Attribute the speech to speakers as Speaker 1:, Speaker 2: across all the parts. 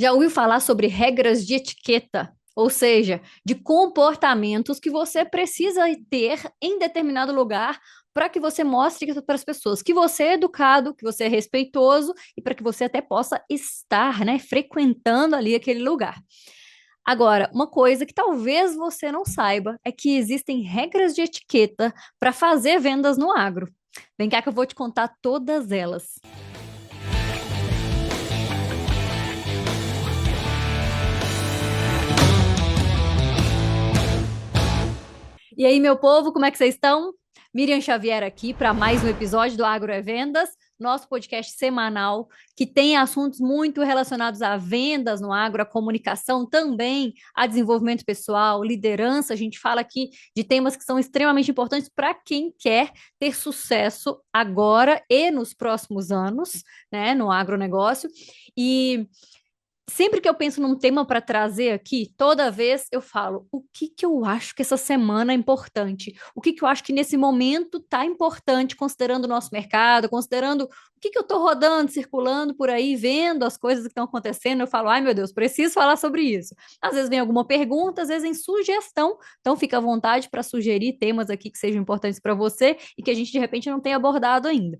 Speaker 1: Já ouviu falar sobre regras de etiqueta? Ou seja, de comportamentos que você precisa ter em determinado lugar para que você mostre para as pessoas que você é educado, que você é respeitoso e para que você até possa estar, né, frequentando ali aquele lugar. Agora, uma coisa que talvez você não saiba é que existem regras de etiqueta para fazer vendas no agro. Vem cá que eu vou te contar todas elas. E aí, meu povo, como é que vocês estão? Miriam Xavier aqui para mais um episódio do Agro é Vendas, nosso podcast semanal que tem assuntos muito relacionados a vendas no agro, a comunicação também, a desenvolvimento pessoal, liderança. A gente fala aqui de temas que são extremamente importantes para quem quer ter sucesso agora e nos próximos anos, né, no agronegócio. E sempre que eu penso num tema para trazer aqui, toda vez eu falo o que que eu acho que essa semana é importante, o que que eu acho que nesse momento está importante, considerando o nosso mercado, considerando o que que eu estou rodando, circulando por aí, vendo as coisas que estão acontecendo. Eu falo, ai meu Deus, preciso falar sobre isso. Às vezes vem alguma pergunta, às vezes vem sugestão, então fica à vontade para sugerir temas aqui que sejam importantes para você e que a gente de repente não tenha abordado ainda.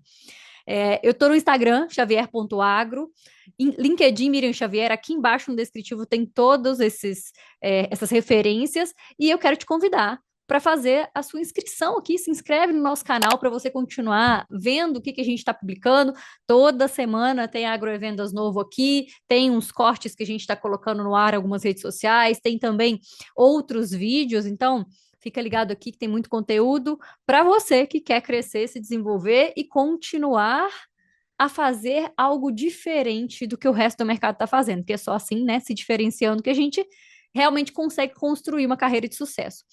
Speaker 1: Eu estou no Instagram, xavier.agro, em LinkedIn, Miriam Xavier, aqui embaixo no descritivo tem todas essas referências, e eu quero te convidar para fazer a sua inscrição aqui. Se inscreve no nosso canal para você continuar vendo o que a gente está publicando. Toda semana tem Agrovendas novo aqui, tem uns cortes que a gente está colocando no ar, algumas redes sociais, tem também outros vídeos, então fica ligado aqui que tem muito conteúdo para você que quer crescer, se desenvolver e continuar a fazer algo diferente do que o resto do mercado está fazendo, porque é só assim, né, se diferenciando, que a gente realmente consegue construir uma carreira de sucesso.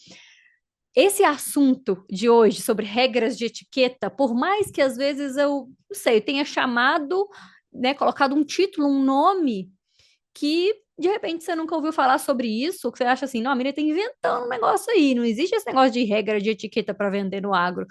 Speaker 1: Esse assunto de hoje sobre regras de etiqueta, por mais que às vezes eu, não sei, tenha chamado, né, colocado um título, um nome que de repente você nunca ouviu falar sobre isso, que você acha assim, não, a menina está inventando um negócio aí, não existe esse negócio de regra de etiqueta para vender no agro.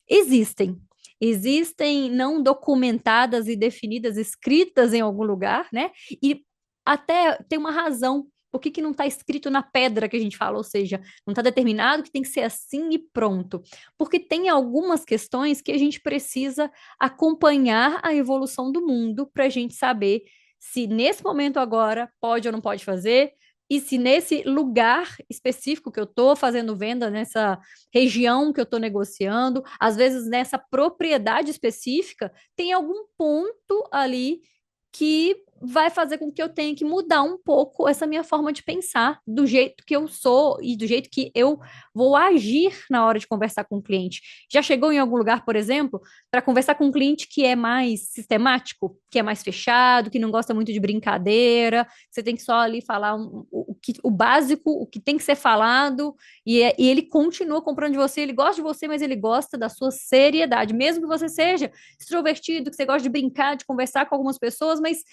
Speaker 1: Existem. Existem não documentadas e definidas, escritas em algum lugar, né? E até tem uma razão. Por que que não está escrito na pedra que a gente fala? Ou seja, não está determinado que tem que ser assim e pronto. Porque tem algumas questões que a gente precisa acompanhar a evolução do mundo para a gente saber se nesse momento agora pode ou não pode fazer, e se nesse lugar específico que eu estou fazendo venda, nessa região que eu estou negociando, às vezes nessa propriedade específica, tem algum ponto ali que vai fazer com que eu tenha que mudar um pouco essa minha forma de pensar, do jeito que eu sou e do jeito que eu vou agir na hora de conversar com o cliente. Já chegou em algum lugar, por exemplo, para conversar com um cliente que é mais sistemático, que é mais fechado, que não gosta muito de brincadeira, você tem que só ali falar o básico, o que tem que ser falado, e ele continua comprando de você, ele gosta de você, mas ele gosta da sua seriedade, mesmo que você seja extrovertido, que você gosta de brincar, de conversar com algumas pessoas, mas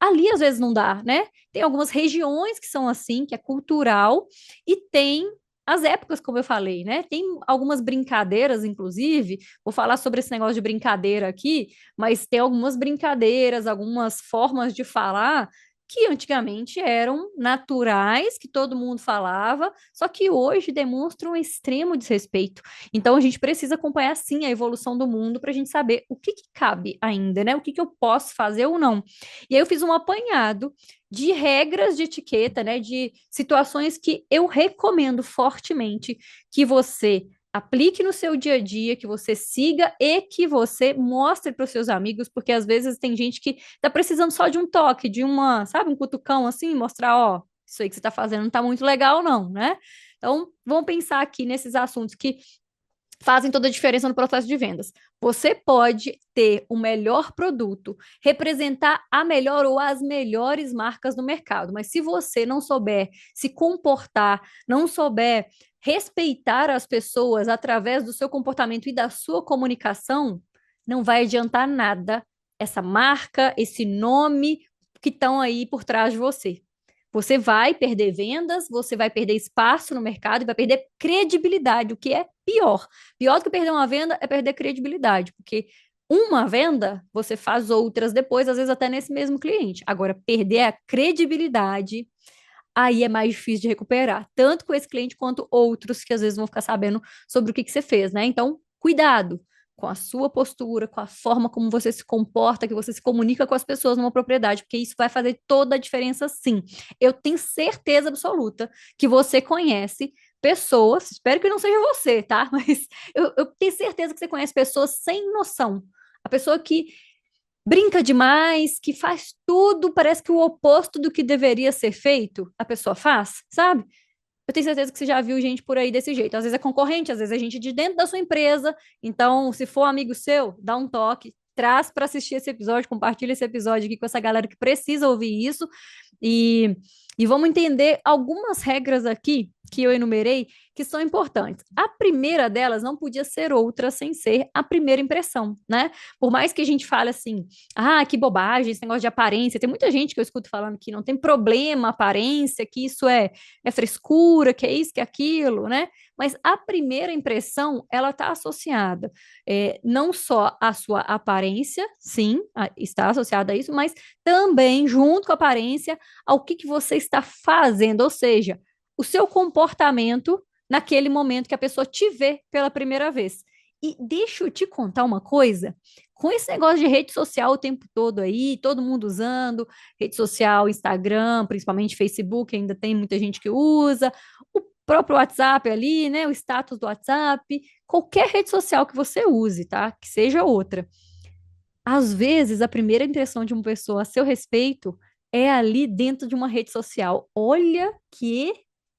Speaker 1: ali às vezes não dá, né? Tem algumas regiões que são assim, que é cultural, e tem as épocas, como eu falei, né? Tem algumas brincadeiras, inclusive, vou falar sobre esse negócio de brincadeira aqui, mas tem algumas brincadeiras, algumas formas de falar que antigamente eram naturais, que todo mundo falava, só que hoje demonstram um extremo desrespeito. Então a gente precisa acompanhar sim a evolução do mundo para a gente saber o que cabe ainda, né? O que eu posso fazer ou não. E aí eu fiz um apanhado de regras de etiqueta, né? De situações que eu recomendo fortemente que você aplique no seu dia a dia, que você siga e que você mostre para os seus amigos, porque às vezes tem gente que está precisando só de um toque, de uma, sabe, um cutucão assim, mostrar, ó, isso aí que você está fazendo não está muito legal, não, né? Então, vamos pensar aqui nesses assuntos que fazem toda a diferença no processo de vendas. Você pode ter o melhor produto, representar a melhor ou as melhores marcas no mercado, mas se você não souber se comportar, não souber respeitar as pessoas através do seu comportamento e da sua comunicação, não vai adiantar nada essa marca, esse nome que estão aí por trás de você. Você vai perder vendas, você vai perder espaço no mercado e vai perder credibilidade, o que é pior. Pior do que perder uma venda é perder credibilidade, porque uma venda, você faz outras depois, às vezes até nesse mesmo cliente. Agora, perder a credibilidade, aí é mais difícil de recuperar, tanto com esse cliente quanto outros que às vezes vão ficar sabendo sobre o que você fez, né? Então, cuidado com a sua postura, com a forma como você se comporta, que você se comunica com as pessoas numa propriedade, porque isso vai fazer toda a diferença, sim. Eu tenho certeza absoluta que você conhece pessoas, espero que não seja você, tá? Mas eu tenho certeza que você conhece pessoas sem noção. A pessoa que brinca demais, que faz tudo, parece que o oposto do que deveria ser feito, a pessoa faz, sabe? Eu tenho certeza que você já viu gente por aí desse jeito. Às vezes é concorrente, às vezes é gente de dentro da sua empresa. Então, se for amigo seu, dá um toque, traz para assistir esse episódio, compartilha esse episódio aqui com essa galera que precisa ouvir isso. E, e vamos entender algumas regras aqui que eu enumerei que são importantes. A primeira delas não podia ser outra sem ser a primeira impressão, né? Por mais que a gente fale assim, ah, que bobagem, esse negócio de aparência. Tem muita gente que eu escuto falando que não tem problema a aparência, que isso é frescura, que é isso, que é aquilo, né? Mas a primeira impressão, ela está associada não só à sua aparência, sim, está associada a isso, mas também, junto com a aparência, ao que você está fazendo, ou seja, o seu comportamento naquele momento que a pessoa te vê pela primeira vez. E deixa eu te contar uma coisa, com esse negócio de rede social o tempo todo aí, todo mundo usando, rede social, Instagram, principalmente Facebook, ainda tem muita gente que usa, o próprio WhatsApp ali, né, o status do WhatsApp, qualquer rede social que você use, tá? Que seja outra. Às vezes, a primeira impressão de uma pessoa a seu respeito é ali dentro de uma rede social. Olha que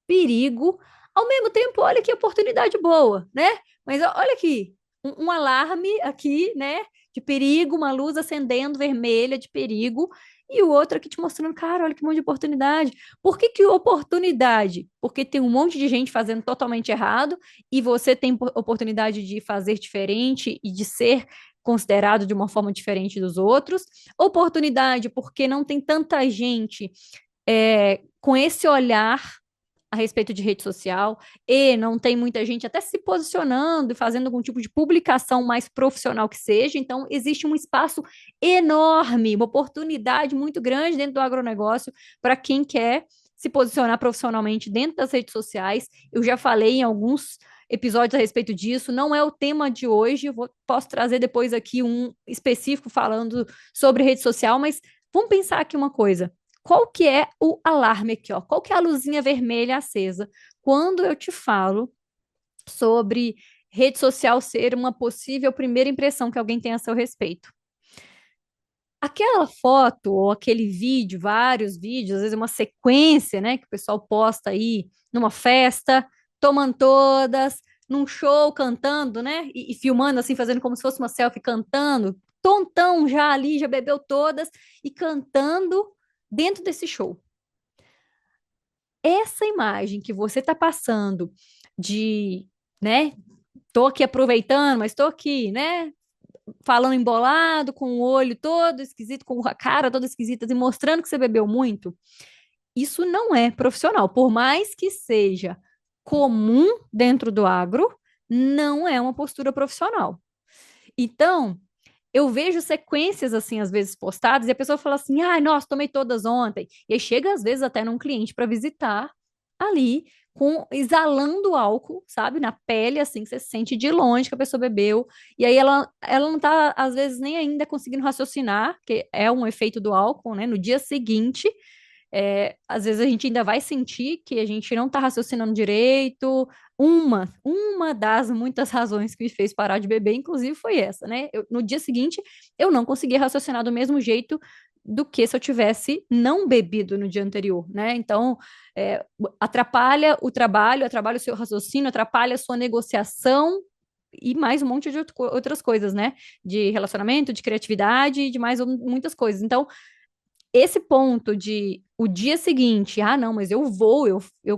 Speaker 1: perigo. Ao mesmo tempo, olha que oportunidade boa, né? Mas olha aqui, um alarme aqui, né? De perigo, uma luz acendendo vermelha de perigo, e o outro aqui te mostrando, cara, olha que monte de oportunidade. Por que que oportunidade? Porque tem um monte de gente fazendo totalmente errado, e você tem oportunidade de fazer diferente e de ser considerado de uma forma diferente dos outros. Oportunidade, porque não tem tanta gente com esse olhar a respeito de rede social e não tem muita gente até se posicionando e fazendo algum tipo de publicação mais profissional que seja. Então, existe um espaço enorme, uma oportunidade muito grande dentro do agronegócio para quem quer se posicionar profissionalmente dentro das redes sociais. Eu já falei em alguns episódios a respeito disso, não é o tema de hoje, posso trazer depois aqui um específico falando sobre rede social, mas vamos pensar aqui uma coisa. Qual que é o alarme aqui, ó? Qual que é a luzinha vermelha acesa quando eu te falo sobre rede social ser uma possível primeira impressão que alguém tem a seu respeito? Aquela foto ou aquele vídeo, vários vídeos, às vezes uma sequência, né, que o pessoal posta aí numa festa, tomando todas, num show cantando, né, e filmando assim, fazendo como se fosse uma selfie cantando, tontão já ali, já bebeu todas e cantando dentro desse show. Essa imagem que você está passando de, né, tô aqui aproveitando, mas tô aqui, né, falando embolado, com o olho todo esquisito, com a cara toda esquisita, e mostrando que você bebeu muito, isso não é profissional. Por mais que seja comum dentro do agro, não é uma postura profissional. Então, eu vejo sequências assim, às vezes postadas, e a pessoa fala assim: ai, nossa, tomei todas ontem. E aí chega, às vezes, até num cliente para visitar ali, exalando álcool, sabe, na pele, assim, que você sente de longe que a pessoa bebeu. E aí ela não tá, às vezes, nem ainda conseguindo raciocinar, que é um efeito do álcool, né? No dia seguinte, às vezes a gente ainda vai sentir que a gente não está raciocinando direito. Uma das muitas razões que me fez parar de beber, inclusive, foi essa, né? No dia seguinte, eu não conseguia raciocinar do mesmo jeito do que se eu tivesse não bebido no dia anterior, né? Então, atrapalha o trabalho, atrapalha o seu raciocínio, atrapalha a sua negociação e mais um monte de outras coisas, né? De relacionamento, de criatividade e de mais muitas coisas. Então, esse ponto de o dia seguinte, ah, não, mas eu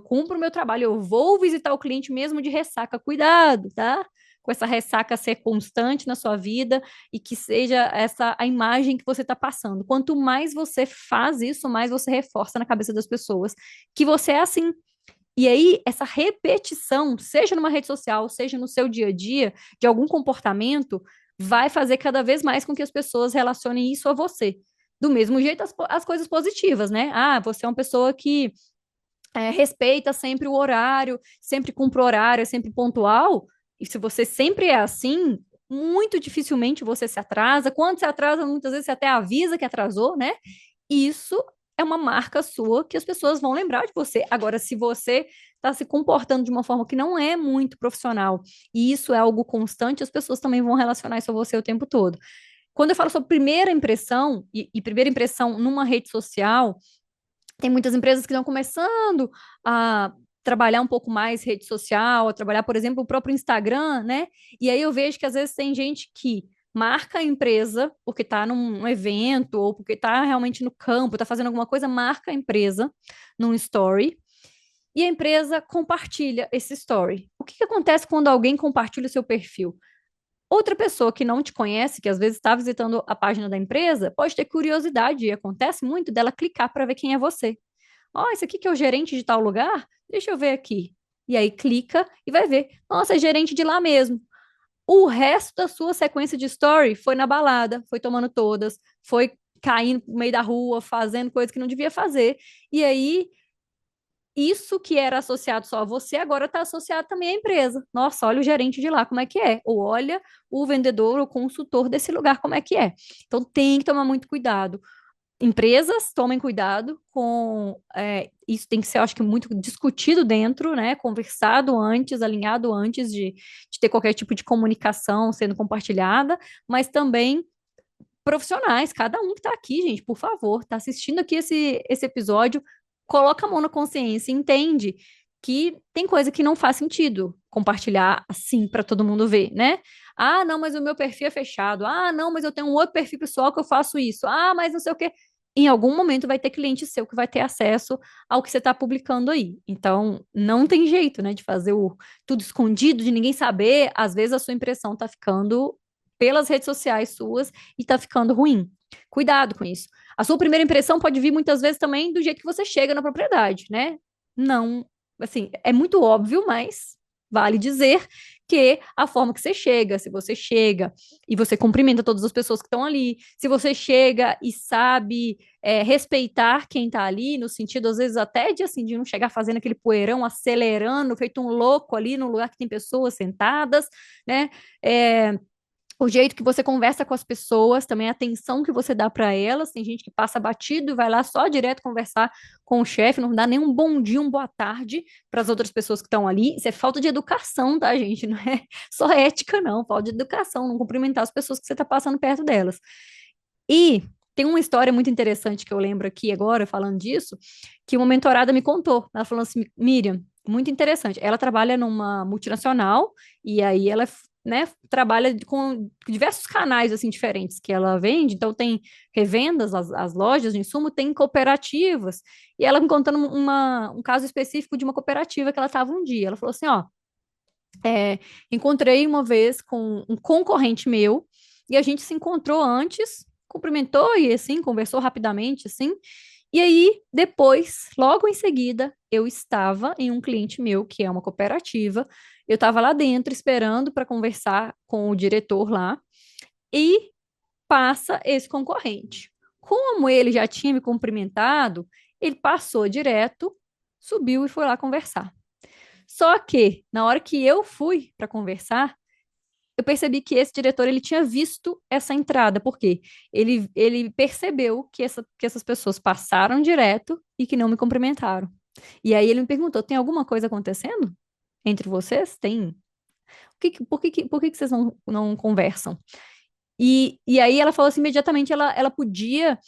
Speaker 1: cumpro o meu trabalho, eu vou visitar o cliente mesmo de ressaca. Cuidado, tá? Com essa ressaca ser constante na sua vida e que seja essa a imagem que você está passando. Quanto mais você faz isso, mais você reforça na cabeça das pessoas que você é assim. E aí, essa repetição, seja numa rede social, seja no seu dia a dia, de algum comportamento, vai fazer cada vez mais com que as pessoas relacionem isso a você. Do mesmo jeito, as coisas positivas, né? Ah, você é uma pessoa que respeita sempre o horário, sempre cumpre o horário, é sempre pontual. E se você sempre é assim, muito dificilmente você se atrasa. Quando se atrasa, muitas vezes você até avisa que atrasou, né? Isso é uma marca sua que as pessoas vão lembrar de você. Agora, se você está se comportando de uma forma que não é muito profissional e isso é algo constante, as pessoas também vão relacionar isso a você o tempo todo. Quando eu falo sobre primeira impressão, e primeira impressão numa rede social, tem muitas empresas que estão começando a trabalhar um pouco mais rede social, a trabalhar, por exemplo, o próprio Instagram, né? E aí eu vejo que às vezes tem gente que marca a empresa porque está num evento ou porque está realmente no campo, está fazendo alguma coisa, marca a empresa num story e a empresa compartilha esse story. O que que acontece quando alguém compartilha o seu perfil? Outra pessoa que não te conhece, que às vezes está visitando a página da empresa, pode ter curiosidade, e acontece muito dela clicar para ver quem é você. Ó, esse aqui que é o gerente de tal lugar? Deixa eu ver aqui. E aí clica e vai ver. Nossa, é gerente de lá mesmo. O resto da sua sequência de story foi na balada, foi tomando todas, foi caindo no meio da rua, fazendo coisa que não devia fazer. E aí, isso que era associado só a você, agora está associado também à empresa. Nossa, olha o gerente de lá, como é que é? Ou olha o vendedor ou consultor desse lugar, como é que é? Então tem que tomar muito cuidado. Empresas tomem cuidado com isso, tem que ser, eu acho que, muito discutido dentro, né? Conversado antes, alinhado antes de ter qualquer tipo de comunicação sendo compartilhada, mas também profissionais, cada um que está aqui, gente, por favor, está assistindo aqui esse episódio, coloca a mão na consciência, entende que tem coisa que não faz sentido compartilhar assim para todo mundo ver, né? Ah, não, mas o meu perfil é fechado. Ah, não, mas eu tenho um outro perfil pessoal que eu faço isso. Ah, mas não sei o quê. Em algum momento vai ter cliente seu que vai ter acesso ao que você está publicando aí. Então, não tem jeito, né, de fazer tudo escondido, de ninguém saber. Às vezes a sua impressão está ficando pelas redes sociais suas e tá ficando ruim. Cuidado com isso. A sua primeira impressão pode vir muitas vezes também do jeito que você chega na propriedade, né? Não, assim, é muito óbvio, mas vale dizer que a forma que você chega, se você chega e você cumprimenta todas as pessoas que estão ali, se você chega e sabe respeitar quem está ali, no sentido, às vezes, até de, assim, de não chegar fazendo aquele poeirão, acelerando, feito um louco ali no lugar que tem pessoas sentadas, né? É, o jeito que você conversa com as pessoas, também a atenção que você dá para elas. Tem gente que passa batido e vai lá só direto conversar com o chefe, não dá nem um bom dia, um boa tarde para as outras pessoas que estão ali. Isso é falta de educação, tá, gente? Não é só ética, não. Falta de educação, não cumprimentar as pessoas que você está passando perto delas. E tem uma história muito interessante que eu lembro aqui agora, falando disso, que uma mentorada me contou. Ela falou assim: Miriam, muito interessante. Ela trabalha numa multinacional e aí ela, né, trabalha com diversos canais assim diferentes que ela vende. Então tem revendas, as lojas de insumo, tem cooperativas. E ela me contando um caso específico de uma cooperativa que ela estava um dia. Ela falou assim: ó, encontrei uma vez com um concorrente meu e a gente se encontrou antes, cumprimentou e assim, conversou rapidamente, assim. E aí, depois, logo em seguida, eu estava em um cliente meu, que é uma cooperativa. Eu estava lá dentro esperando para conversar com o diretor lá e passa esse concorrente. Como ele já tinha me cumprimentado, ele passou direto, subiu e foi lá conversar. Só que, na hora que eu fui para conversar, eu percebi que esse diretor ele tinha visto essa entrada, porque ele percebeu que essas pessoas passaram direto e que não me cumprimentaram. E aí ele me perguntou: tem alguma coisa acontecendo entre vocês? Tem? Por que vocês não conversam? E aí ela falou assim: imediatamente ela podia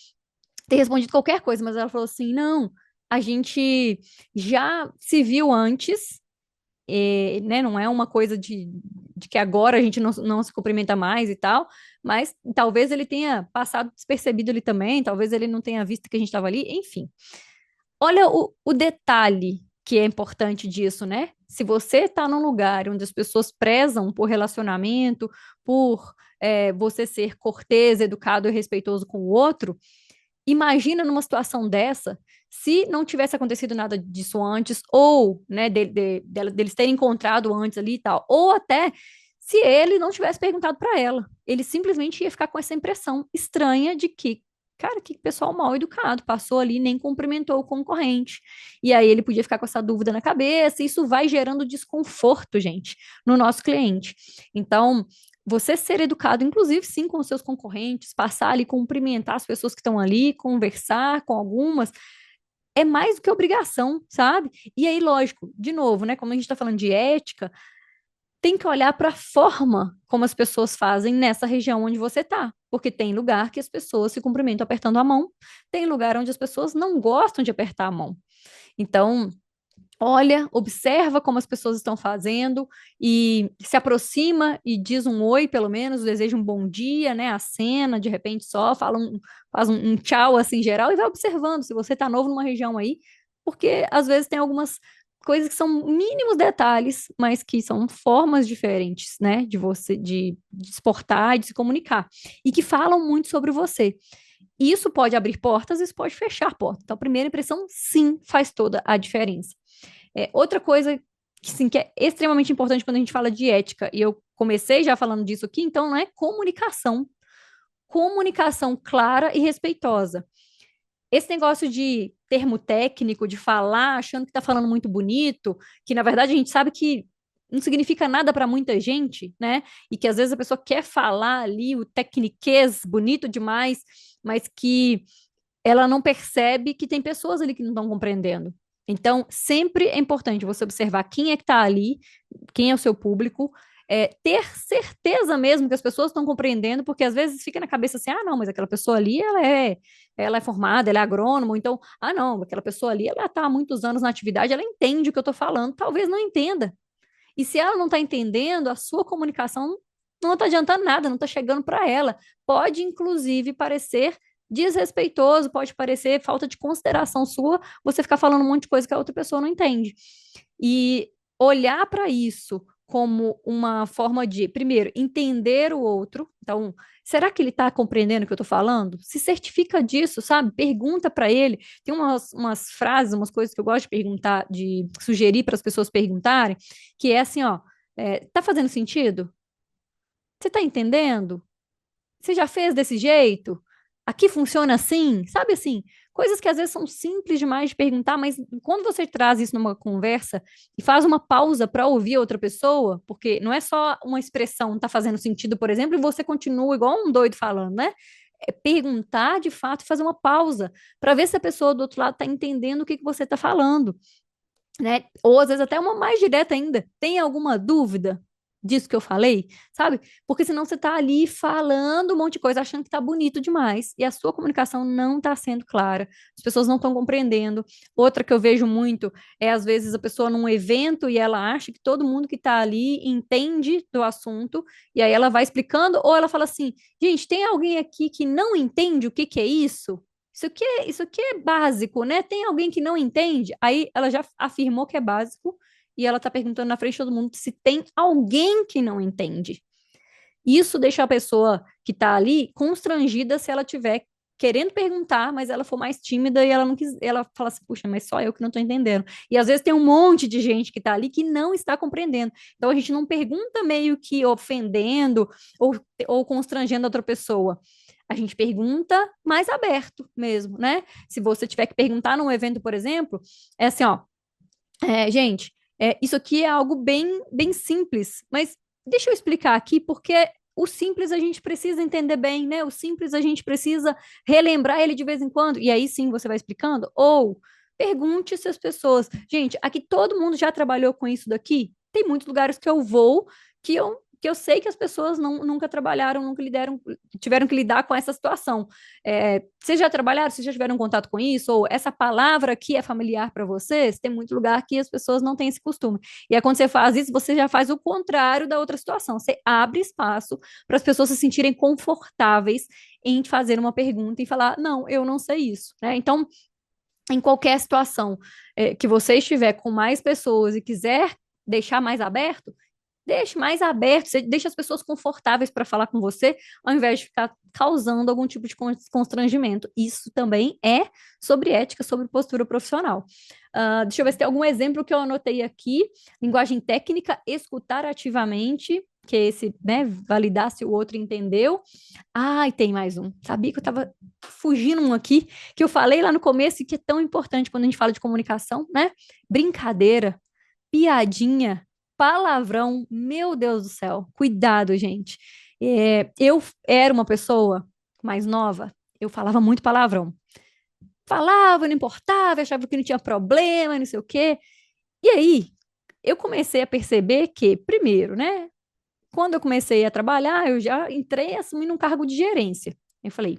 Speaker 1: ter respondido qualquer coisa, mas ela falou assim: não, a gente já se viu antes, né, não é uma coisa de que agora a gente não se cumprimenta mais e tal, mas talvez ele tenha passado despercebido ali também, talvez ele não tenha visto que a gente estava ali, enfim. Olha o detalhe que é importante disso, né? Se você está num lugar onde as pessoas prezam por relacionamento, por você ser cortês, educado e respeitoso com o outro, imagina numa situação dessa, se não tivesse acontecido nada disso antes, ou, né, deles terem encontrado antes ali e tal, ou até se ele não tivesse perguntado para ela. Ele simplesmente ia ficar com essa impressão estranha de que, cara, que pessoal mal educado, passou ali, nem cumprimentou o concorrente. E aí ele podia ficar com essa dúvida na cabeça, e isso vai gerando desconforto, gente, no nosso cliente. Então, você ser educado, inclusive, sim, com os seus concorrentes, passar ali, cumprimentar as pessoas que estão ali, conversar com algumas, é mais do que obrigação, sabe? E aí, lógico, de novo, né? Como a gente está falando de ética, tem que olhar para a forma como as pessoas fazem nessa região onde você está. Porque tem lugar que as pessoas se cumprimentam apertando a mão, tem lugar onde as pessoas não gostam de apertar a mão. Então, olha, observa como as pessoas estão fazendo e se aproxima e diz um oi, pelo menos, deseja um bom dia, né? A cena, de repente só faz um tchau assim geral e vai observando se você está novo numa região aí, porque às vezes tem algumas coisas que são mínimos detalhes, mas que são formas diferentes, né? De você de se portar, de se comunicar e que falam muito sobre você. Isso pode abrir portas, isso pode fechar portas. Então, a primeira impressão, sim, faz toda a diferença. Outra coisa que, sim, que é extremamente importante quando a gente fala de ética, e eu comecei já falando disso aqui, então, não é comunicação. Comunicação clara e respeitosa. Esse negócio de termo técnico, de falar, achando que está falando muito bonito, que na verdade a gente sabe que não significa nada para muita gente, né? E que às vezes a pessoa quer falar ali o tecniquez bonito demais, mas que ela não percebe que tem pessoas ali que não estão compreendendo. Então, sempre é importante você observar quem é que está ali, quem é o seu público, ter certeza mesmo que as pessoas estão compreendendo, porque às vezes fica na cabeça assim, ah, não, mas aquela pessoa ali, ela é formada, ela é agrônomo, então, ah, não, aquela pessoa ali, ela está há muitos anos na atividade, ela entende o que eu estou falando, talvez não entenda. E se ela não está entendendo, a sua comunicação não está adiantando nada, não está chegando para ela. Pode, inclusive, parecer desrespeitoso, pode parecer falta de consideração sua, você ficar falando um monte de coisa que a outra pessoa não entende. E olhar para isso como uma forma de, primeiro, entender o outro. Então, será que ele está compreendendo o que eu estou falando? Se certifica disso, sabe? Pergunta para ele. Tem umas frases, umas coisas que eu gosto de perguntar, de sugerir para as pessoas perguntarem, que é assim, ó, tá fazendo sentido? Você está entendendo? Você já fez desse jeito? Aqui funciona assim? Sabe assim? Coisas que às vezes são simples demais de perguntar, mas quando você traz isso numa conversa e faz uma pausa para ouvir outra pessoa, porque não é só uma expressão tá fazendo sentido, por exemplo, e você continua igual um doido falando, né? É perguntar de fato e fazer uma pausa para ver se a pessoa do outro lado está entendendo o que que você está falando, né? Ou às vezes até uma mais direta ainda. Tem alguma dúvida disso que eu falei? Sabe? Porque senão você tá ali falando um monte de coisa, achando que tá bonito demais, e a sua comunicação não tá sendo clara. As pessoas não estão compreendendo. Outra que eu vejo muito é, às vezes, a pessoa num evento e ela acha que todo mundo que tá ali entende do assunto, e aí ela vai explicando, ou ela fala assim: gente, tem alguém aqui que não entende o que que é isso? Isso aqui é básico, né? Tem alguém que não entende? Aí ela já afirmou que é básico e ela tá perguntando na frente de todo mundo se tem alguém que não entende. Isso deixa a pessoa que tá ali constrangida se ela tiver querendo perguntar, mas ela for mais tímida e ela não quis, ela fala assim, puxa, mas só eu que não tô entendendo. E às vezes tem um monte de gente que tá ali que não está compreendendo. Então a gente não pergunta meio que ofendendo ou constrangendo a outra pessoa. A gente pergunta mais aberto mesmo, né? Se você tiver que perguntar num evento, por exemplo, é assim, ó, gente, isso aqui é algo bem, bem simples, mas deixa eu explicar aqui, porque o simples a gente precisa entender bem, né? O simples a gente precisa relembrar ele de vez em quando, e aí sim você vai explicando, ou pergunte se as pessoas, gente, aqui todo mundo já trabalhou com isso daqui? Tem muitos lugares que eu vou que eu sei que as pessoas nunca trabalharam, nunca lidaram, tiveram que lidar com essa situação. Vocês já trabalharam, vocês já tiveram contato com isso? Ou essa palavra aqui é familiar para vocês? Tem muito lugar que as pessoas não têm esse costume. E aí, quando você faz isso, você já faz o contrário da outra situação. Você abre espaço para as pessoas se sentirem confortáveis em fazer uma pergunta e falar: não, eu não sei isso. Né? Então, em qualquer situação que você estiver com mais pessoas e quiser deixar mais aberto, deixe mais aberto, você deixa as pessoas confortáveis para falar com você, ao invés de ficar causando algum tipo de constrangimento. Isso também é sobre ética, sobre postura profissional. Deixa eu ver se tem algum exemplo que eu anotei aqui. Linguagem técnica, escutar ativamente. que é esse, né, validar se o outro entendeu. Ah, e tem mais um. Sabia que eu estava fugindo um aqui, que eu falei lá no começo e que é tão importante quando a gente fala de comunicação, né? Brincadeira, piadinha, palavrão. Meu Deus do céu. Cuidado, gente. Eu era uma pessoa mais nova, eu falava muito palavrão. Falava, não importava, achava que não tinha problema, não sei o quê. E aí, eu comecei a perceber que, primeiro, né? Quando eu comecei a trabalhar, eu já entrei assumindo um cargo de gerência. Eu falei,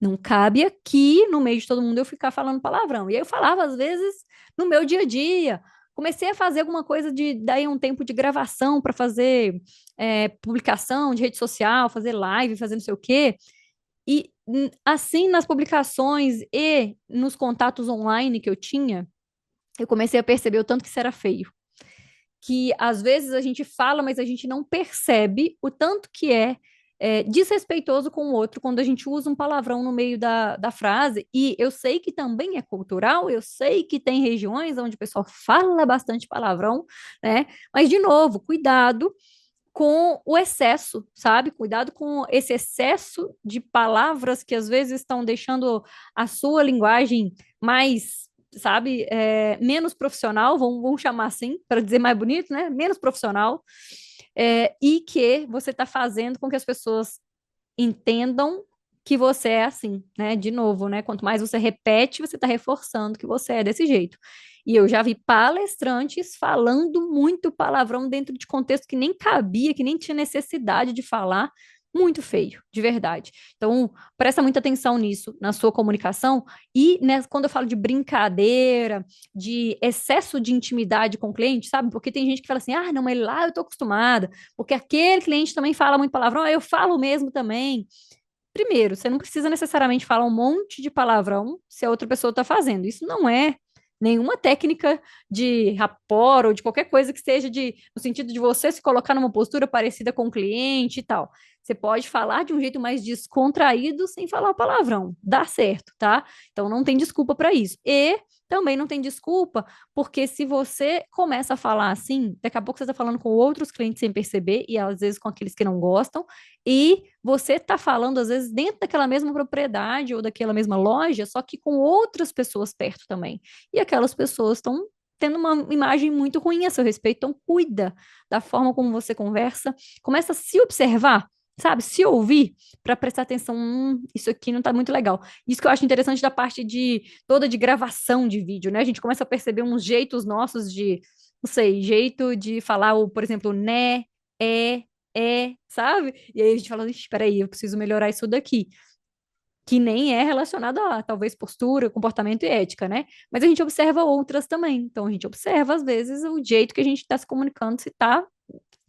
Speaker 1: não cabe aqui, no meio de todo mundo, eu ficar falando palavrão. E aí eu falava, às vezes, no meu dia a dia. Comecei a fazer alguma coisa de daí um tempo de gravação para fazer publicação de rede social, fazer live, fazer não sei o quê. E assim, nas publicações e nos contatos online que eu tinha, eu comecei a perceber o tanto que isso era feio. Que às vezes a gente fala, mas a gente não percebe o tanto que desrespeitoso com o outro quando a gente usa um palavrão no meio da frase. E eu sei que também é cultural, eu sei que tem regiões onde o pessoal fala bastante palavrão, né? Mas, de novo, cuidado com o excesso, sabe? Cuidado com esse excesso de palavras que às vezes estão deixando a sua linguagem mais, sabe, menos profissional, vamos chamar assim, para dizer mais bonito, né? Menos profissional, e que você está fazendo com que as pessoas entendam que você é assim, né? De novo, né? Quanto mais você repete, você está reforçando que você é desse jeito. E eu já vi palestrantes falando muito palavrão dentro de contexto que nem cabia, que nem tinha necessidade de falar. Muito feio, de verdade. Então, presta muita atenção nisso, na sua comunicação. E né, quando eu falo de brincadeira, de excesso de intimidade com o cliente, sabe? Porque tem gente que fala assim: ah, não, mas lá eu tô acostumada, porque aquele cliente também fala muito palavrão, eu falo mesmo também. Primeiro, você não precisa necessariamente falar um monte de palavrão se a outra pessoa está fazendo. Isso não é nenhuma técnica de rapport ou de qualquer coisa que seja no sentido de você se colocar numa postura parecida com o cliente e tal. Você pode falar de um jeito mais descontraído sem falar palavrão. Dá certo, tá? Então não tem desculpa para isso. E também não tem desculpa, porque se você começa a falar assim, daqui a pouco você está falando com outros clientes sem perceber, e às vezes com aqueles que não gostam, e você está falando, às vezes, dentro daquela mesma propriedade ou daquela mesma loja, só que com outras pessoas perto também. E aquelas pessoas estão tendo uma imagem muito ruim a seu respeito. Então, cuida da forma como você conversa, começa a se observar, sabe? Se ouvir para prestar atenção, isso aqui não está muito legal. Isso que eu acho interessante da parte de toda de gravação de vídeo, né? A gente começa a perceber uns jeitos nossos de, não sei, jeito de falar, por exemplo, né, sabe? E aí a gente fala, espera aí, eu preciso melhorar isso daqui. Que nem é relacionado a talvez postura, comportamento e ética, né? Mas a gente observa outras também. Então a gente observa, às vezes, o jeito que a gente está se comunicando, se está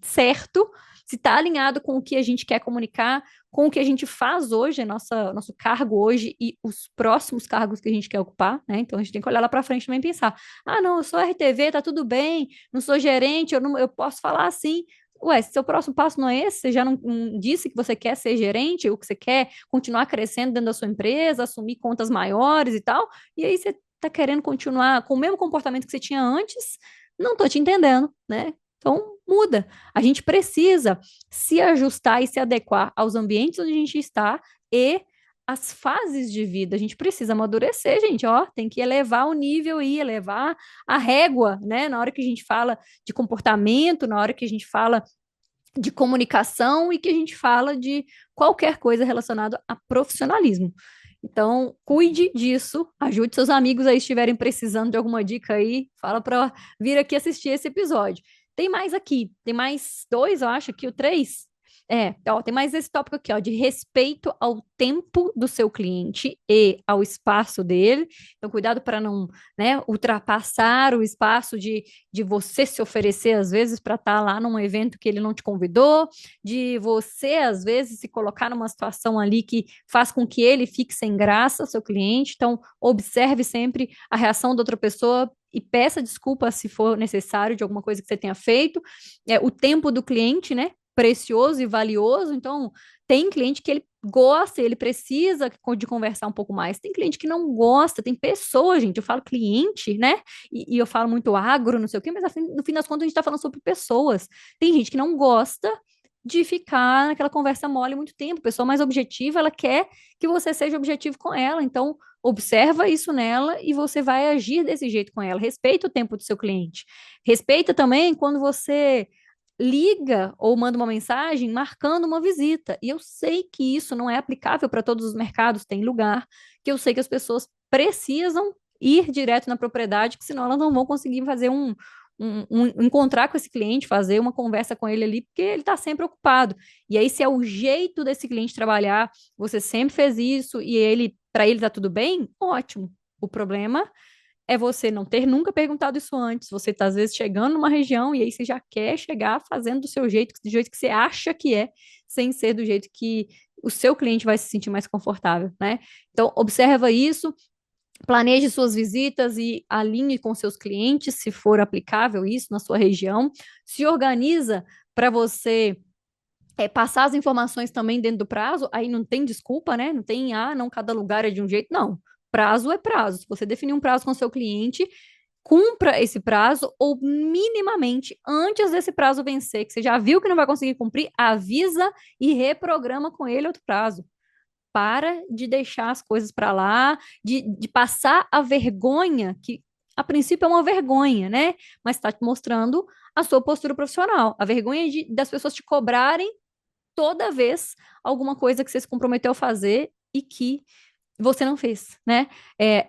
Speaker 1: certo, se está alinhado com o que a gente quer comunicar, com o que a gente faz hoje, nosso cargo hoje e os próximos cargos que a gente quer ocupar, né? Então a gente tem que olhar lá para frente também e pensar: ah, não, eu sou RTV, tá tudo bem, não sou gerente, eu posso falar assim. Ué, se seu próximo passo não é esse, você já não disse que você quer ser gerente, ou que você quer continuar crescendo dentro da sua empresa, assumir contas maiores e tal, e aí você está querendo continuar com o mesmo comportamento que você tinha antes, não estou te entendendo, né? Então, muda. A gente precisa se ajustar e se adequar aos ambientes onde a gente está e às fases de vida. A gente precisa amadurecer, gente, ó, tem que elevar o nível e elevar a régua, né? Na hora que a gente fala de comportamento, na hora que a gente fala de comunicação e que a gente fala de qualquer coisa relacionada a profissionalismo. Então, cuide disso, ajude seus amigos aí estiverem precisando de alguma dica aí, fala para vir aqui assistir esse episódio. Tem mais aqui, tem mais dois, eu acho, aqui o três. Ó, tem mais esse tópico aqui, ó, de respeito ao tempo do seu cliente e ao espaço dele. Então, cuidado para não, né, ultrapassar o espaço de você se oferecer, às vezes, para estar lá num evento que ele não te convidou, de você, às vezes, se colocar numa situação ali que faz com que ele fique sem graça, seu cliente. Então, observe sempre a reação da outra pessoa e peça desculpa se for necessário de alguma coisa que você tenha feito. O tempo do cliente, né? Precioso e valioso. Então, tem cliente que ele gosta, ele precisa de conversar um pouco mais. Tem cliente que não gosta, tem pessoas, gente. Eu falo cliente, né? E eu falo muito agro, não sei o quê, mas no fim das contas a gente está falando sobre pessoas. Tem gente que não gosta de ficar naquela conversa mole muito tempo. A pessoa mais objetiva, ela quer que você seja objetivo com ela. Então, observa isso nela e você vai agir desse jeito com ela. Respeita o tempo do seu cliente. Respeita também quando você liga ou manda uma mensagem marcando uma visita. E eu sei que isso não é aplicável para todos os mercados, tem lugar que eu sei que as pessoas precisam ir direto na propriedade, que senão elas não vão conseguir fazer encontrar com esse cliente, fazer uma conversa com ele ali, porque ele está sempre ocupado. E aí, se é o jeito desse cliente trabalhar, você sempre fez isso e ele, para ele tá tudo bem, ótimo. O problema é você não ter nunca perguntado isso antes. Você está, às vezes, chegando numa região e aí você já quer chegar fazendo do seu jeito, do jeito que você acha que é, sem ser do jeito que o seu cliente vai se sentir mais confortável, né? Então, observa isso, planeje suas visitas e alinhe com seus clientes, se for aplicável isso na sua região. Se organiza para você passar as informações também dentro do prazo, aí não tem desculpa, né? Não tem, não, cada lugar é de um jeito, não. Prazo é prazo. Se você definir um prazo com seu cliente, cumpra esse prazo ou minimamente antes desse prazo vencer, que você já viu que não vai conseguir cumprir, avisa e reprograma com ele outro prazo. Para de deixar as coisas para lá, de passar a vergonha, que a princípio é uma vergonha, né? Mas está te mostrando a sua postura profissional. A vergonha das pessoas te cobrarem toda vez alguma coisa que você se comprometeu a fazer e que você não fez, né?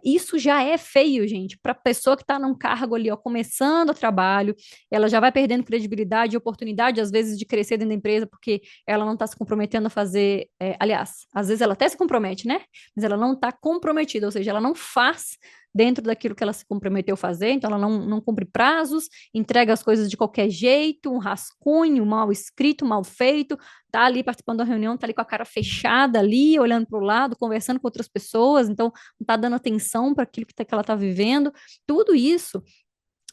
Speaker 1: Isso já é feio, gente, para a pessoa que está num cargo ali, ó, começando o trabalho, ela já vai perdendo credibilidade e oportunidade, às vezes, de crescer dentro da empresa, porque ela não está se comprometendo a fazer. Aliás, às vezes ela até se compromete, né? Mas ela não está comprometida, ou seja, ela não faz dentro daquilo que ela se comprometeu a fazer, então ela não cumpre prazos, entrega as coisas de qualquer jeito, um rascunho mal escrito, mal feito, tá ali participando da reunião, tá ali com a cara fechada ali, olhando para o lado, conversando com outras pessoas, então não tá dando atenção para aquilo que ela tá vivendo. Tudo isso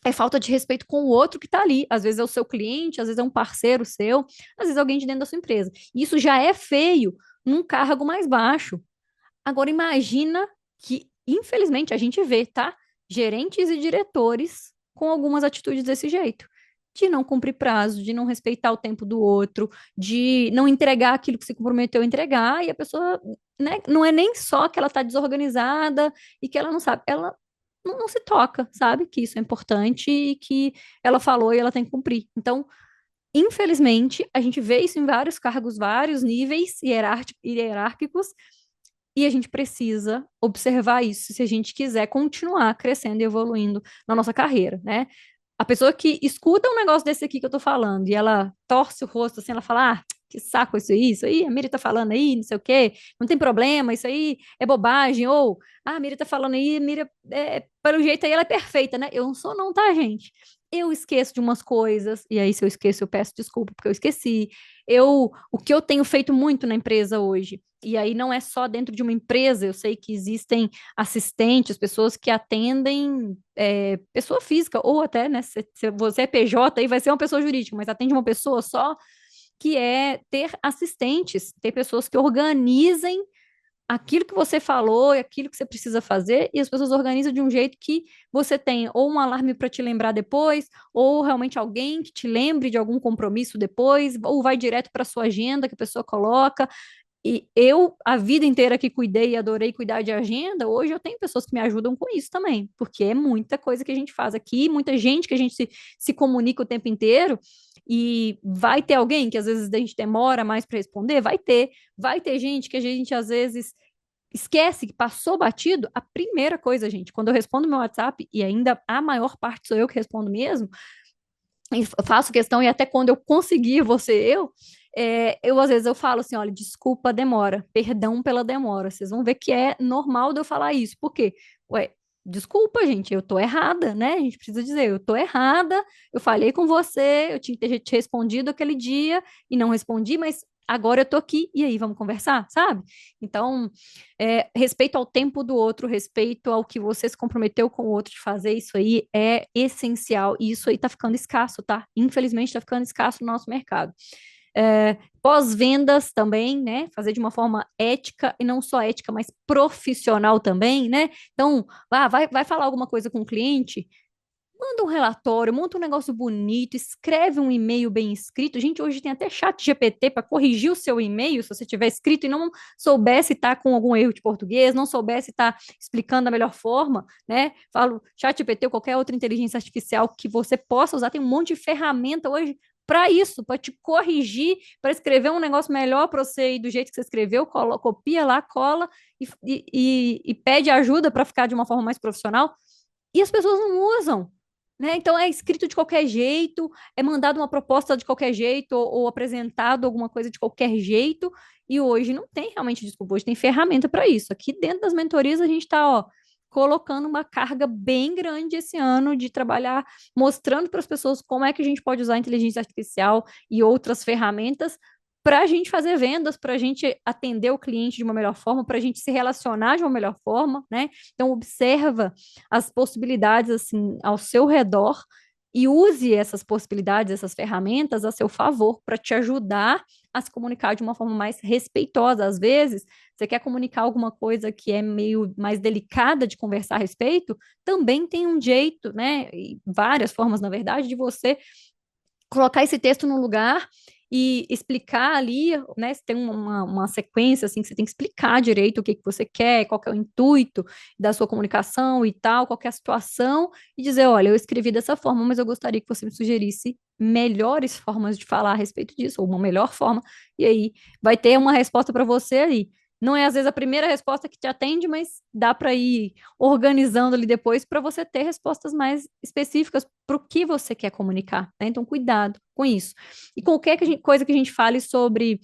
Speaker 1: é falta de respeito com o outro que está ali. Às vezes é o seu cliente, às vezes é um parceiro seu, às vezes é alguém de dentro da sua empresa. Isso já é feio num cargo mais baixo. Agora imagina que, infelizmente, a gente vê, tá? Gerentes e diretores com algumas atitudes desse jeito. De não cumprir prazo, de não respeitar o tempo do outro, de não entregar aquilo que se comprometeu a entregar, e a pessoa, né, não é nem só que ela está desorganizada e que ela não sabe, ela não se toca, sabe? Que isso é importante e que ela falou e ela tem que cumprir. Então, infelizmente, a gente vê isso em vários cargos, vários níveis hierárquicos, e a gente precisa observar isso se a gente quiser continuar crescendo e evoluindo na nossa carreira, né? A pessoa que escuta um negócio desse aqui que eu tô falando e ela torce o rosto assim, ela fala: que saco isso aí, a Miri tá falando aí, não sei o quê, não tem problema, isso aí é bobagem, ou, a Miri tá falando aí, a Miri, pelo jeito aí ela é perfeita, né? Eu não sou não, tá, gente? Eu esqueço de umas coisas, e aí se eu esqueço eu peço desculpa porque eu esqueci. O que eu tenho feito muito na empresa hoje, e aí não é só dentro de uma empresa, eu sei que existem assistentes, pessoas que atendem pessoa física, ou até, né, se você é PJ, aí vai ser uma pessoa jurídica, mas atende uma pessoa só, que é ter assistentes, ter pessoas que organizem aquilo que você falou e aquilo que você precisa fazer, e as pessoas organizam de um jeito que você tem ou um alarme para te lembrar depois, ou realmente alguém que te lembre de algum compromisso depois, ou vai direto para sua agenda que a pessoa coloca. E eu, a vida inteira que cuidei e adorei cuidar de agenda, hoje eu tenho pessoas que me ajudam com isso também, porque é muita coisa que a gente faz aqui, muita gente que a gente se comunica o tempo inteiro, e vai ter alguém que às vezes a gente demora mais para responder, vai ter gente que a gente às vezes esquece que passou batido. A primeira coisa, gente, quando eu respondo meu WhatsApp, e ainda a maior parte sou eu que respondo mesmo, e faço questão, e até quando eu conseguir, você eu às vezes eu falo assim, olha, desculpa a demora, perdão pela demora. Vocês vão ver que é normal de eu falar isso. Por quê? Ué, desculpa, gente, eu tô errada, né? A gente precisa dizer, eu tô errada, eu falei com você, eu tinha que ter te respondido aquele dia e não respondi, mas agora eu tô aqui, e aí, vamos conversar, sabe? Então, respeito ao tempo do outro, respeito ao que você se comprometeu com o outro de fazer, isso aí é essencial, e isso aí tá ficando escasso, tá? Infelizmente tá ficando escasso no nosso mercado. Pós-vendas também, né? Fazer de uma forma ética, e não só ética, mas profissional também, né? Então, vai falar alguma coisa com o cliente, manda um relatório, monta um negócio bonito, escreve um e-mail bem escrito. Gente, hoje tem até chat GPT para corrigir o seu e-mail, se você tiver escrito e não soubesse estar com algum erro de português, não soubesse estar explicando da melhor forma, né? Falo chat GPT ou qualquer outra inteligência artificial que você possa usar, tem um monte de ferramenta hoje para isso, para te corrigir, para escrever um negócio melhor para você e do jeito que você escreveu, copia lá, cola e pede ajuda para ficar de uma forma mais profissional. E as pessoas não usam, né? Então é escrito de qualquer jeito, é mandado uma proposta de qualquer jeito, ou apresentado alguma coisa de qualquer jeito, e hoje não tem realmente desculpa, hoje tem ferramenta para isso. Aqui dentro das mentorias a gente está, ó, colocando uma carga bem grande esse ano de trabalhar, mostrando para as pessoas como é que a gente pode usar a inteligência artificial e outras ferramentas para a gente fazer vendas, para a gente atender o cliente de uma melhor forma, para a gente se relacionar de uma melhor forma, né? Então, observa as possibilidades assim ao seu redor e use essas possibilidades, essas ferramentas a seu favor para te ajudar a se comunicar de uma forma mais respeitosa. Às vezes, você quer comunicar alguma coisa que é meio mais delicada de conversar a respeito, também tem um jeito, né? E várias formas, na verdade, de você colocar esse texto no lugar e explicar ali, né? Se tem uma sequência assim que você tem que explicar direito o que que você quer, qual que é o intuito da sua comunicação e tal, qual que é a situação, e dizer, olha, eu escrevi dessa forma, mas eu gostaria que você me sugerisse melhores formas de falar a respeito disso, ou uma melhor forma, e aí vai ter uma resposta para você aí. Não é às vezes a primeira resposta que te atende, mas dá para ir organizando ali depois para você ter respostas mais específicas para o que você quer comunicar, né? Então, cuidado com isso. E qualquer coisa que a gente fale sobre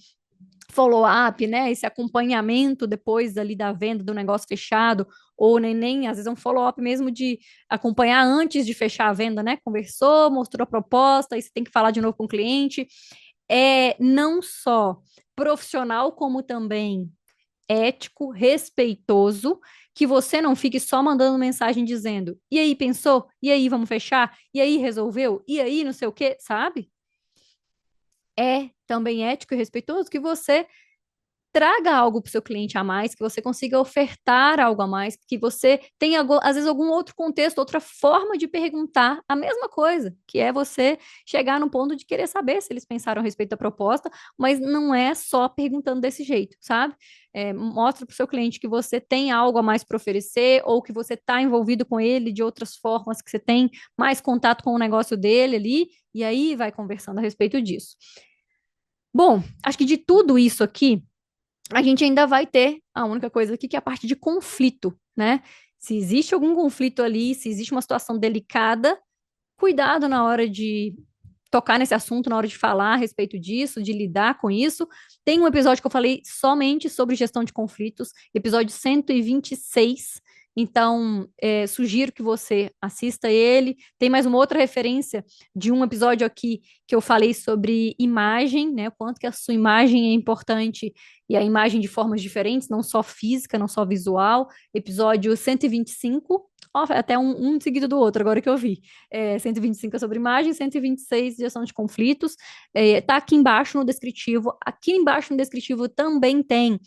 Speaker 1: follow-up, né? Esse acompanhamento depois ali da venda do negócio fechado, ou nem às vezes é um follow-up mesmo de acompanhar antes de fechar a venda, né? Conversou, mostrou a proposta, aí você tem que falar de novo com o cliente. É não só profissional, como também ético, respeitoso, que você não fique só mandando mensagem dizendo: e aí, pensou? E aí, vamos fechar? E aí, resolveu? E aí, não sei o quê, sabe? É também ético e respeitoso que você traga algo para o seu cliente a mais, que você consiga ofertar algo a mais, que você tenha, às vezes, algum outro contexto, outra forma de perguntar a mesma coisa, que é você chegar no ponto de querer saber se eles pensaram a respeito da proposta, mas não é só perguntando desse jeito, sabe? Mostra para o seu cliente que você tem algo a mais para oferecer, ou que você está envolvido com ele de outras formas, que você tem mais contato com o negócio dele ali, e aí vai conversando a respeito disso. Bom, acho que de tudo isso aqui, a gente ainda vai ter a única coisa aqui que é a parte de conflito, né? Se existe algum conflito ali, se existe uma situação delicada, cuidado na hora de tocar nesse assunto, na hora de falar a respeito disso, de lidar com isso. Tem um episódio que eu falei somente sobre gestão de conflitos, episódio 126. Então, sugiro que você assista ele. Tem mais uma outra referência de um episódio aqui que eu falei sobre imagem, né? O quanto que a sua imagem é importante e a imagem de formas diferentes, não só física, não só visual. Episódio 125. Ó, até um seguido do outro, agora que eu vi. 125 é sobre imagem, 126 gestão de conflitos. Tá aqui embaixo no descritivo. Aqui embaixo no descritivo também tem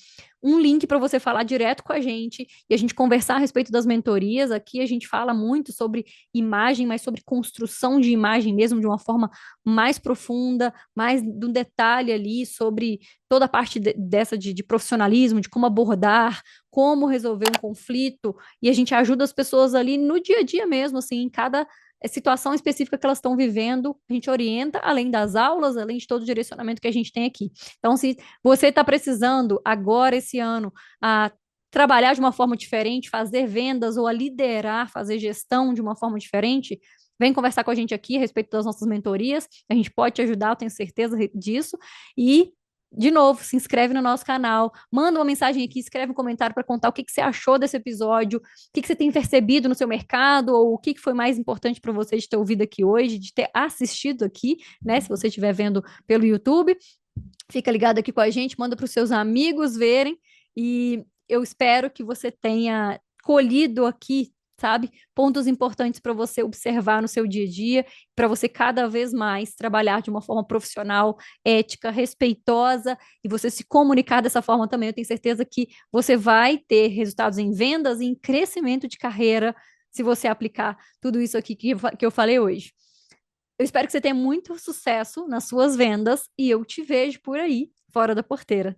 Speaker 1: um link para você falar direto com a gente e a gente conversar a respeito das mentorias. Aqui a gente fala muito sobre imagem, mas sobre construção de imagem mesmo, de uma forma mais profunda, mais do detalhe ali sobre toda a parte dessa de profissionalismo, de como abordar, como resolver um conflito, e a gente ajuda as pessoas ali no dia a dia mesmo, assim, em cada situação específica que elas estão vivendo, a gente orienta, além das aulas, além de todo o direcionamento que a gente tem aqui. Então, se você está precisando agora, esse ano, a trabalhar de uma forma diferente, fazer vendas ou a liderar, fazer gestão de uma forma diferente, vem conversar com a gente aqui a respeito das nossas mentorias. A gente pode te ajudar, eu tenho certeza disso. E, de novo, se inscreve no nosso canal, manda uma mensagem aqui, escreve um comentário para contar o que você achou desse episódio, o que você tem percebido no seu mercado, ou o que foi mais importante para você de ter ouvido aqui hoje, de ter assistido aqui, né? Se você estiver vendo pelo YouTube. Fica ligado aqui com a gente, manda para os seus amigos verem e eu espero que você tenha colhido aqui, sabe, pontos importantes para você observar no seu dia a dia, para você cada vez mais trabalhar de uma forma profissional, ética, respeitosa e você se comunicar dessa forma também. Eu tenho certeza que você vai ter resultados em vendas e em crescimento de carreira se você aplicar tudo isso aqui que eu falei hoje. Eu espero que você tenha muito sucesso nas suas vendas e eu te vejo por aí, fora da porteira.